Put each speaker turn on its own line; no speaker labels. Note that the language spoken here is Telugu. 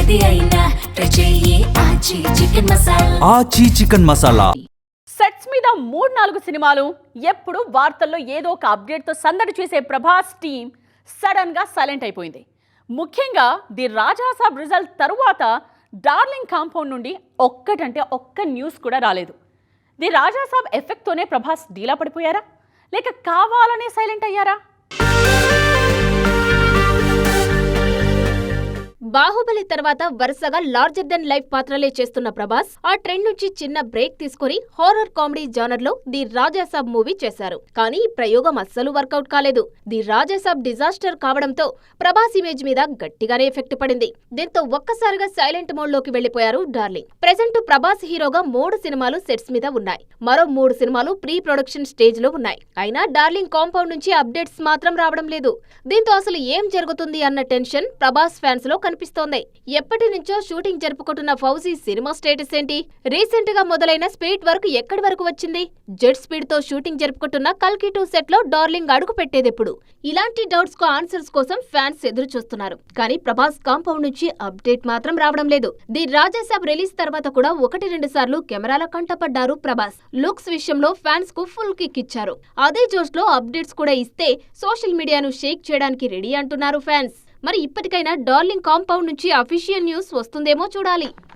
ఏది అయినా ట్రై చెయ్యి ఆచి చికెన్ మసాలా.
ఆచి చికెన్ మసాలా.
సెట్స్ మీద 3-4 సినిమాలు ఎప్పుడు వార్తల్లో ఏదో ఒక అప్డేట్తో సందడి చేసే ప్రభాస్ టీం సడన్గా సైలెంట్ అయిపోయింది. ముఖ్యంగా ది రాజాసాబ్ రిజల్ట్ తరువాత డార్లింగ్ కాంపౌండ్ నుండి ఒక్కటంటే ఒక్క న్యూస్ కూడా రాలేదు. ది రాజాసాబ్ ఎఫెక్ట్తోనే ప్రభాస్ డీలా పడిపోయారా, లేక కావాలనే సైలెంట్ అయ్యారా?
బాహుబలి తర్వాత వరుసగా లార్జర్ దెన్ లైఫ్ పాత్రలే చేస్తున్న ప్రభాస్ ఆ ట్రెండ్ నుంచి చిన్న బ్రేక్ తీసుకుని హారర్ కామెడీ జానర్ లో ది రాజాసాబ్ మూవీ చేశారు. కానీ ఈ ప్రయోగం అస్సలు వర్కౌట్ కాలేదు. ది రాజాసాబ్ డిజాస్టర్ కావడంతో ప్రభాస్ ఇమేజ్ మీద గట్టిగానే ఎఫెక్ట్ పడింది. దీంతో ఒక్కసారిగా సైలెంట్ మోడ్ లోకి వెళ్లిపోయారు డార్లింగ్. ప్రెజెంట్ ప్రభాస్ హీరోగా 3 సినిమాలు సెట్స్ మీద ఉన్నాయి. మరో 3 సినిమాలు ప్రీ ప్రొడక్షన్ స్టేజ్ లో ఉన్నాయి. అయినా డార్లింగ్ కాంపౌండ్ నుంచి అప్డేట్స్ మాత్రం రావడం లేదు. దీంతో అసలు ఏం జరుగుతుంది అన్న టెన్షన్ ప్రభాస్ ఫ్యాన్స్ లో కనిపిస్తోంది. ఎప్పటి నుంచో షూటింగ్ జరుపుకుంటున్న ఫౌజీ సినిమా స్టేటస్ ఏంటి? రీసెంట్ గా మొదలైన స్పిరిట్ వర్క్ ఎక్కడి వరకు వచ్చింది? జెట్ స్పీడ్ తో షూటింగ్ జరుపుకుంటున్న కల్కి 2 సెట్ లో డార్లింగ్ అడుగు పెట్టేదెప్పుడు? ఇలాంటి డౌట్స్ కు ఆన్సర్స్ కోసం ఫ్యాన్స్ ఎదురు చూస్తున్నారు. కానీ ప్రభాస్ కాంపౌండ్ నుంచి అప్డేట్ మాత్రం రావడం లేదు. ది రాజాసాబ్ రిలీజ్ తర్వాత కూడా 1-2 సార్లు కెమెరాల కంటపడ్డారు ప్రభాస్. లుక్స్ విషయంలో ఫ్యాన్స్ కు ఫుల్ కిక్ ఇచ్చారు. అదే జోష్ లో అప్డేట్స్ కూడా ఇస్తే సోషల్ మీడియాను షేక్ చేయడానికి రెడీ అంటున్నారు ఫ్యాన్స్. మరి ఇప్పటికైనా డార్లింగ్ కాంపౌండ్ నుంచి అఫీషియల్ న్యూస్ వస్తుందేమో చూడాలి.